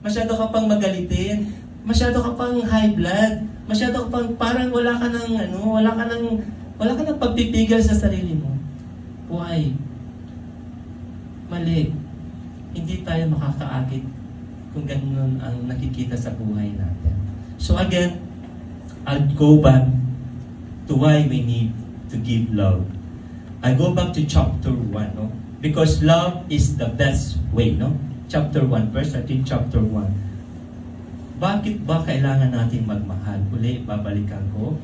Masyado ka pang magalitin, masyado ka pang high blood, masyado ka pang parang wala ka ng pagpipigil sa sarili mo. Why? Mali. Hindi tayo makakaakit kung ganun ang nakikita sa buhay natin. So again, I'll go back to why we need to give love. I go back to chapter 1, no? Because love is the best way, no? Chapter 1, verse 13, chapter 1. Bakit ba kailangan natin magmahal? Uli, babalikan ko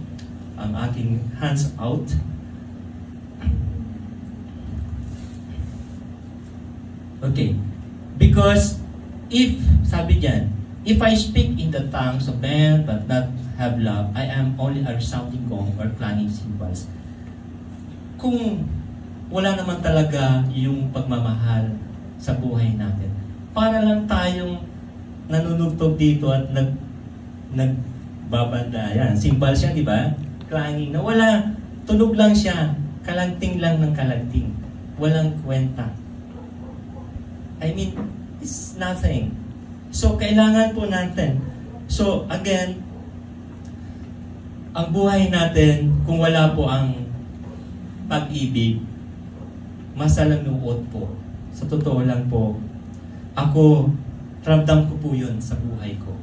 ang aking hands out. Okay. Because if, sabi diyan, if I speak in the tongues of men but not have love, I am only a resounding gong or clanging cymbals. Kung wala naman talaga yung pagmamahal sa buhay natin, para lang tayong nanunugtog dito at nagbabanda. Yan, cymbals siya, di ba? Clanging na wala, tunog lang siya, kalagting lang ng kalagting. Walang kwenta. I mean, it's nothing. So, kailangan po natin. So, again, ang buhay natin, kung wala po ang pag-ibig, masalanuot po. Sa totoo lang po, ako, ramdam ko po yun sa buhay ko.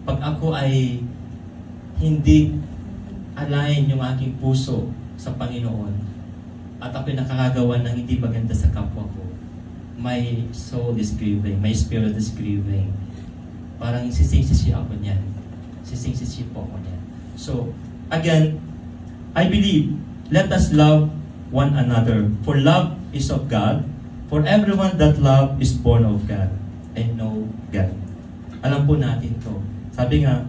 Pag ako ay hindi align yung aking puso sa Panginoon at ako'y nakakagawa ng hindi maganda sa kapwa ko, my soul is grieving, my spirit is grieving. Parang sising-sisi ako niyan. Sising-sisi po ako niyan. So, again, I believe, let us love one another. For love is of God. For everyone that love is born of God and know God. Alam po natin to. Sabi nga,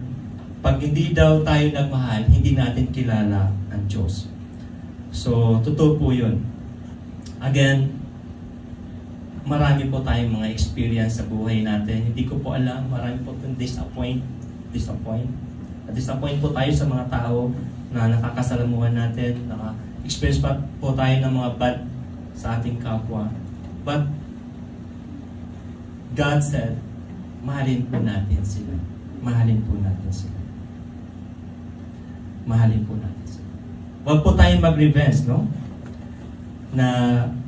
pag hindi daw tayo nagmahal, hindi natin kilala ang Diyos. So, totoo po yun. Again, marami po tayong mga experience sa buhay natin. Hindi ko po alam, marami po itong disappoint po tayo sa mga tao na nakakasalamuhan natin, naka-experience pa po tayo ng mga bad sa ating kapwa. But God said, mahalin po natin sila. Mahalin po natin sila. Mahalin po natin sila. Huwag po tayong mag-revenge, no? Na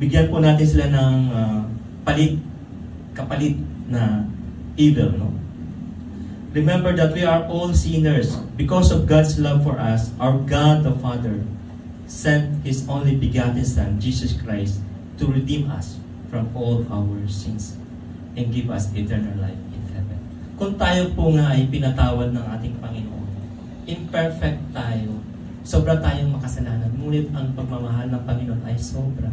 bigyan po natin sila ng kapalit na evil, no? Remember that we are all sinners. Because of God's love for us, our God the Father sent His only begotten Son, Jesus Christ, to redeem us from all our sins and give us eternal life in heaven. Kung tayo po nga ay pinatawad ng ating Panginoon, imperfect tayo, sobra tayong makasalanan, ngunit ang pagmamahal ng Panginoon ay sobra.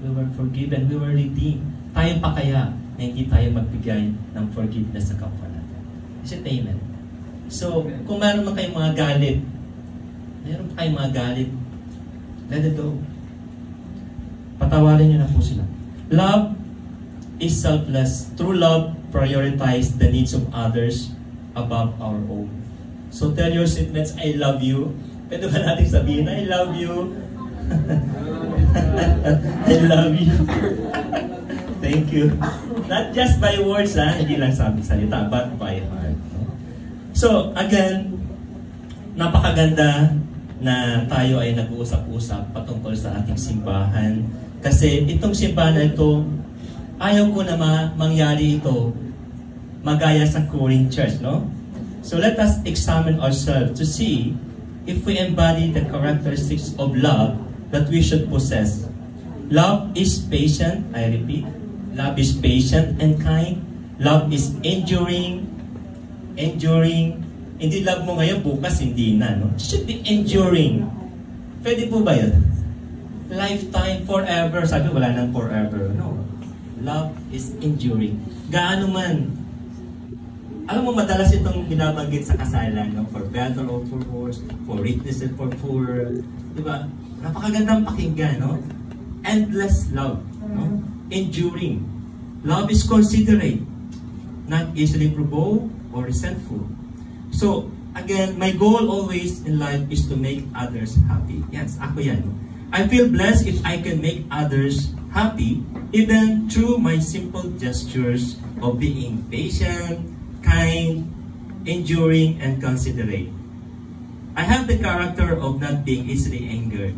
We were forgiven, we were redeemed. Tayo pa kaya na hindi tayo magbigay ng forgiveness sa kapwa natin? Is it amen? So, kung meron man kayong mga galit, let it go. Patawarin nyo na po sila. Love is selfless. True love prioritizes the needs of others above our own. So tell your seatmates, I love you. Pwede ba natin sabihin, I love you? I love you. Thank you. Not just by words, hindi lang salita, but by heart. So again, napakaganda na tayo ay nag-uusap-usap patungkol sa ating simbahan. Kasi itong simbahan na ito, ayaw ko na mangyari ito magaya sa Corinth Church, no? So let us examine ourselves to see if we embody the characteristics of love that we should possess. Love is patient, I repeat. Love is patient and kind. Love is enduring. Hindi love mo ngayon, bukas hindi na, no? It should be enduring. Pwede po ba yun? Lifetime, forever. Sabi, wala nang forever. No. Love is enduring. Gaano man. Alam mo, madalas itong binabanggit sa kasalan, no? For better or for worse, for richness and for poor. Diba? Napakagandang pakinggan, no? Endless love. No? Enduring. Love is considerate. Not easily provoked or resentful. So, again, my goal always in life is to make others happy. Yes, ako yan. I feel blessed if I can make others happy even through my simple gestures of being patient, kind, enduring, and considerate. I have the character of not being easily angered.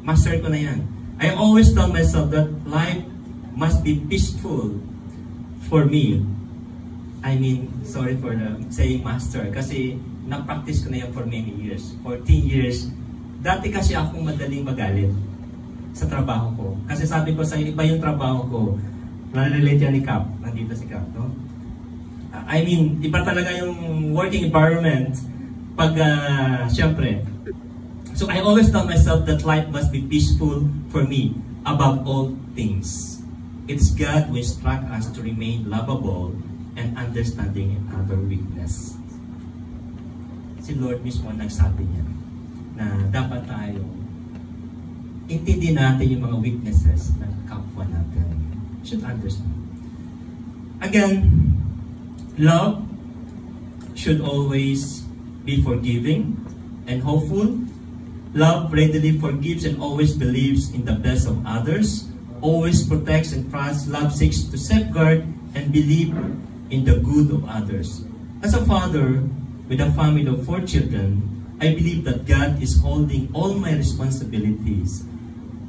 Master ko na yan. I always tell myself that life must be peaceful for me. I mean, sorry for the saying master, kasi na-practice ko na yan for many years. 14 years. Dati kasi akong madaling magalit sa trabaho ko. Kasi sabi ko sa iba yung trabaho ko. Na-relate yan ni Cap. Nandito si Cap, no? I mean, iba talaga yung working environment pag, syempre. So I always tell myself that life must be peaceful for me above all things. It's God who instructs us to remain lovable and understanding in our weakness. Si Lord mismo nagsabi niya na dapat tayo intindihin natin yung mga weaknesses ng kapwa natin. Should understand. Again, love should always be forgiving and hopeful. Love readily forgives and always believes in the best of others, always protects and trusts. Love seeks to safeguard and believe in the good of others. As a father with a family of 4 children, I believe that God is holding all my responsibilities.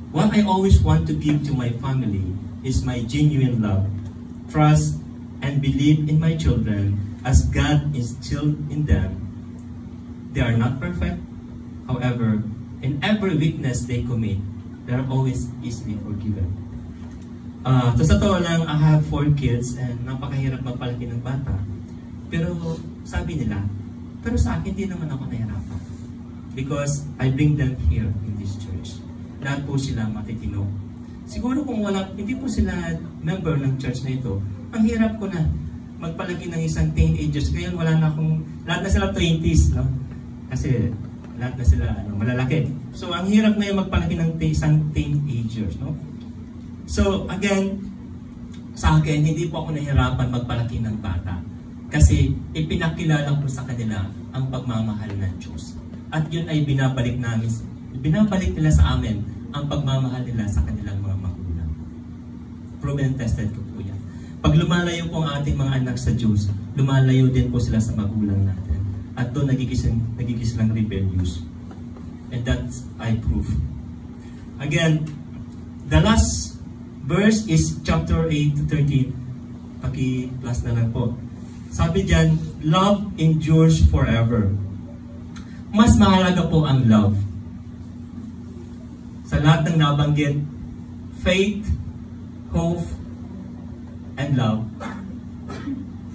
What I always want to give to my family is my genuine love, trust, and belief in my children as God instilled in them. They are not perfect. However, in every weakness they commit, they are always easily forgiven. Sa totoo lang, I have 4 kids and napakahirap magpalaki ng bata. Pero sabi nila, pero sa akin din naman ako nahirapan. Because I bring them here in this church. Lahat po sila matitino. Siguro kung hindi po sila member ng church na ito, ang hirap ko na magpalaki ng isang teenagers. Ngayon lahat na sila 20s, no? Kasi lahat na sila malalaki. So ang hirap na yung magpalaki ng isang teenagers, no? So again, sa akin, hindi po ako nahirapan magpalaki ng bata. Kasi ipinakilala ko sa kanila ang pagmamahal ng Diyos. At yun ay binabalik nila sa amin ang pagmamahal nila sa kanilang mga magulang. Proven and tested ko po yan. Pag lumalayo po ang ating mga anak sa Diyos, lumalayo din po sila sa magulang natin. At doon nagigis silang rebellious. And that's I prove. Again, the last verse is chapter 8 to 13. Paki-plus na lang po. Sabi dyan, love endures forever. Mas mahalaga po ang love. Sa lahat ng nabanggit, faith, hope, and love.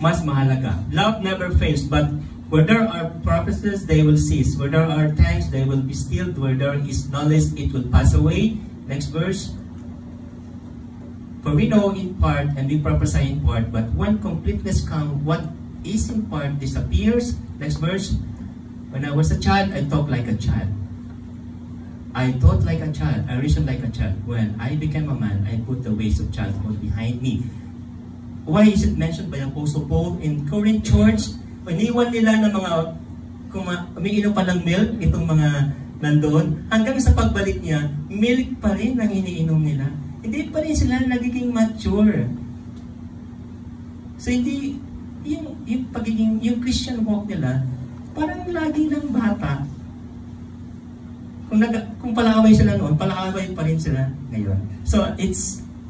Mas mahalaga. Love never fails, but where there are prophecies, they will cease. Where there are thanks, they will be stilled. Where there is knowledge, it will pass away. Next verse. For we know in part and we prophesy in part, but when completeness comes, what is in part disappears. Next verse. When I was a child, I talked like a child. I thought like a child. I reasoned like a child. When I became a man, I put the ways of childhood behind me. Why is it mentioned by Apostle Paul in Corinth Church? Iniwan nila ng mga umiinom pa ng milk, itong mga nandoon, hanggang sa pagbalik niya, milk pa rin ang iniinom nila. Hindi pa rin sila nagiging mature. So hindi, yung Christian walk nila, parang lagi ng bata. Kung palakaway sila noon, palakaway pa rin sila ngayon. So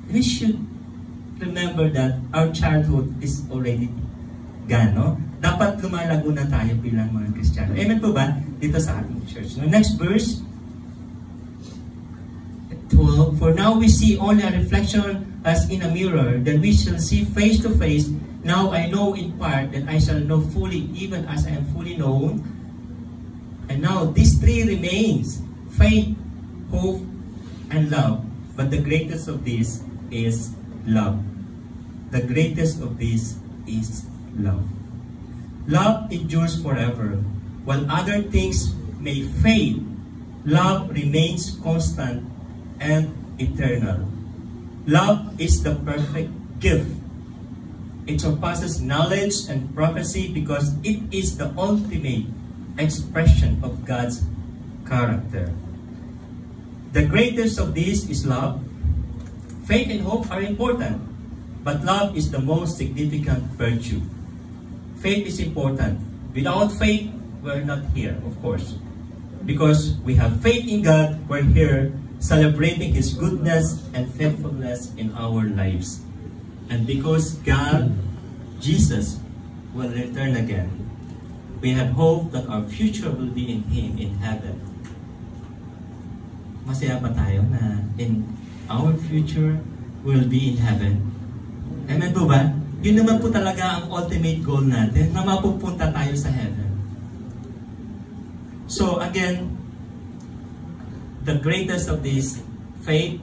we should remember that our childhood is already gone, no? Dapat lumalago na tayo bilang mga Kristiyano. Amen po ba? Dito sa ating church. No? Next verse. 12, for now we see only a reflection as in a mirror, then we shall see face to face. Now I know in part, that I shall know fully, even as I am fully known. And now these 3 remains, faith, hope, and love. But the greatest of these is love. The greatest of these is love. Love endures forever. While other things may fade, love remains constant and eternal. Love is the perfect gift. It surpasses knowledge and prophecy because it is the ultimate expression of God's character. The greatest of these is love. Faith and hope are important, but love is the most significant virtue. Faith is important. Without faith, we're not here, of course. Because we have faith in God, we're here celebrating His goodness and faithfulness in our lives. And because God, Jesus, will return again, we have hope that our future will be in Him in heaven. Masaya ba tayo na in our future will be in heaven? Amen po ba? Yun naman po talaga ang ultimate goal natin, na mapupunta tayo sa heaven. So again, the greatest of these faith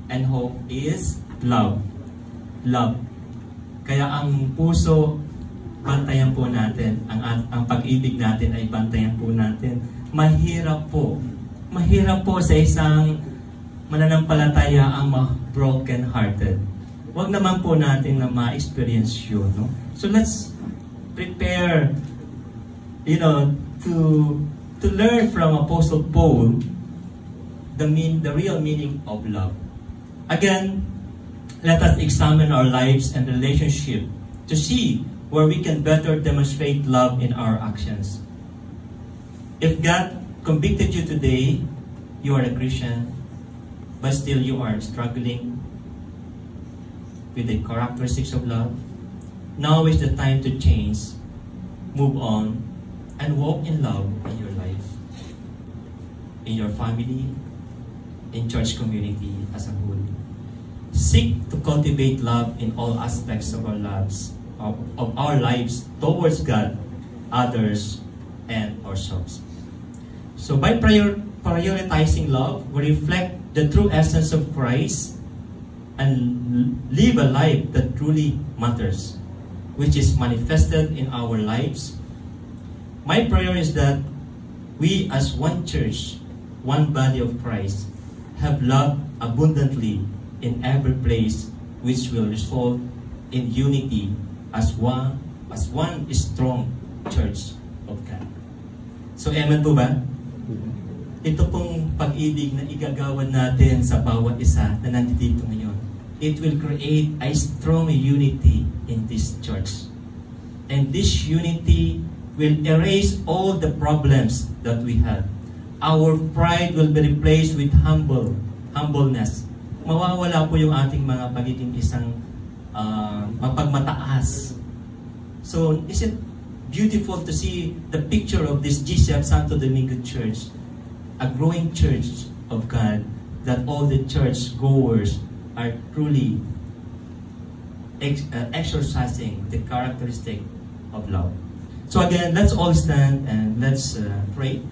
and hope is love. Love. Kaya ang puso, bantayan po natin. Ang pag-ibig natin ay bantayan po natin. Mahirap po sa isang mananampalataya ang broken-hearted. Huwag naman po natin na ma-experience yun. No? So let's prepare, to learn from Apostle Paul the real meaning of love. Again, let us examine our lives and relationship to see where we can better demonstrate love in our actions. If God convicted you today, you are a Christian, but still you are struggling with the characteristics of love, now is the time to change, move on, and walk in love in your life, in your family, in church community as a whole. Seek to cultivate love in all aspects of our lives towards God, others, and ourselves. So by prioritizing love, we reflect the true essence of Christ and live a life that truly matters, which is manifested in our lives. My prayer is that we as one church, one body of Christ, have love abundantly in every place, which will result in unity as one strong church of God. So, amen po ba? Ito pong pag-ibig na igagawan natin sa bawat isa na nandito ngayon, it will create a strong unity in this church. And this unity will erase all the problems that we have. Our pride will be replaced with humbleness. Mawawala po yung ating mga pagiging isang mapagmataas. So, is it beautiful to see the picture of this GCF Santo Domingo Church, a growing church of God, that all the church goers are truly exercising the characteristic of love. So again, let's all stand and let's pray.